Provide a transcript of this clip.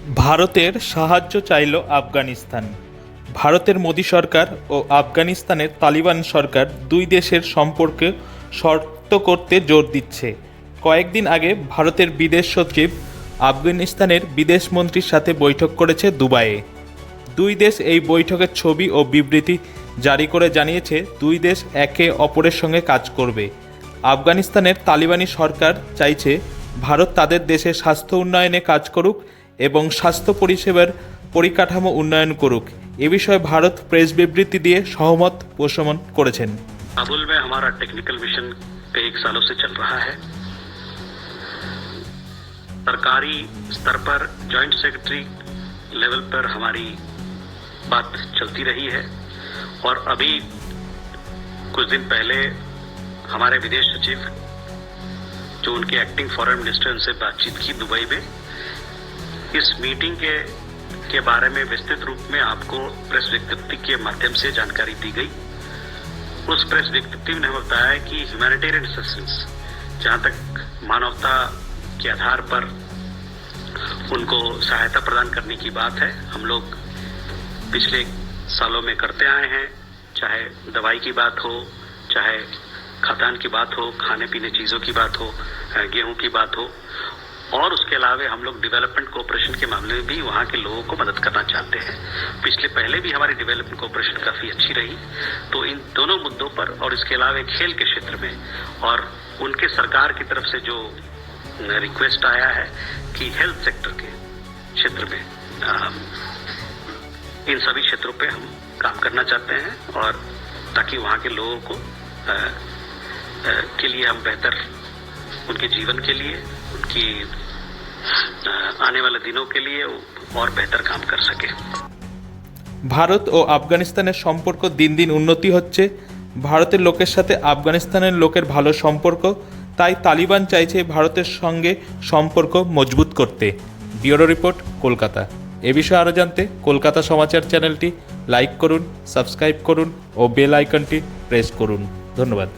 ভারতের সাহায্য চাইল আফগানিস্তান। ভারতের মোদী সরকার ও আফগানিস্তানের তালিবান সরকার দুই দেশের সম্পর্কে শক্ত করতে জোর দিচ্ছে। কয়েকদিন আগে ভারতের বিদেশ সচিব আফগানিস্তানের বিদেশমন্ত্রীর সাথে বৈঠক করেছে দুবাইয়ে। দুই দেশ এই বৈঠকের ছবি ও বিবৃতি জারি করে জানিয়েছে দুই দেশ একে অপরের সঙ্গে কাজ করবে। আফগানিস্তানের তালিবানি সরকার চাইছে ভারত তাদের দেশে স্বাস্থ্য উন্নয়নে কাজ করুক এবং স্বাস্থ্য পরিষেবার পরিকাঠামো উন্নয়ন করুক। এ বিষয়ে ভারত প্রেস বিবৃতি দিয়ে সহমত পোষণ করেছেন। काबुल में हमारा टेक्निकल मिशन कई सालों से चल रहा है। सरकारी स्तर पर जॉइंट सेक्रेटरी लेवल पर हमारी बात चलती रही है और अभी कुछ दिन पहले हमारे विदेश सचिव जो उनके एक्टिंग फॉरेन मिनिस्टर उनसे बातचीत की दुबई में। इस मीटिंग के बारे में विस्तृत रूप में आपको प्रेस विज्ञप्ति के माध्यम से जानकारी दी गई। उस प्रेस विज्ञप्ति में हमें बताया कि ह्यूमैनिटेरियन असिस्टेंस, जहाँ तक मानवता के आधार पर उनको सहायता प्रदान करने की बात है, हम लोग पिछले सालों में करते आए हैं। चाहे दवाई की बात हो, चाहे खाद्यान्न की बात हो, खाने पीने चीज़ों की बात हो, गेहूं की बात हो, और उसके अलावा हम लोग डेवलपमेंट कोऑपरेशन के मामले में भी वहाँ के लोगों को मदद करना चाहते हैं। पहले भी हमारी डेवलपमेंट कोऑपरेशन काफ़ी अच्छी रही। तो इन दोनों मुद्दों पर और इसके अलावा खेल के क्षेत्र में और उनके सरकार की तरफ से जो रिक्वेस्ट आया है कि हेल्थ सेक्टर के क्षेत्र में इन सभी क्षेत्रों पे हम काम करना चाहते हैं, और ताकि वहाँ के लोगों को के लिए हम बेहतर उनके जीवन के लिए, उनकी आने वाले दिनों के लिए और बेहतर काम कर सके। ভারত ও আফগানিস্তানের সম্পর্ক দিন দিন উন্নতি হচ্ছে। ভারতের লোকের সাথে আফগানিস্তানের লোকের ভালো সম্পর্ক, তাই তালিবান চাইছে ভারতের সঙ্গে সম্পর্ক মজবুত করতে। Bureau report, Kolkata. এ বিষয়ে আরও জানতে কলকাতা সমাচার চ্যানেলটি লাইক করুন, সাবস্ক্রাইব করুন ও বেল আইকনটি প্রেস করুন। ধন্যবাদ।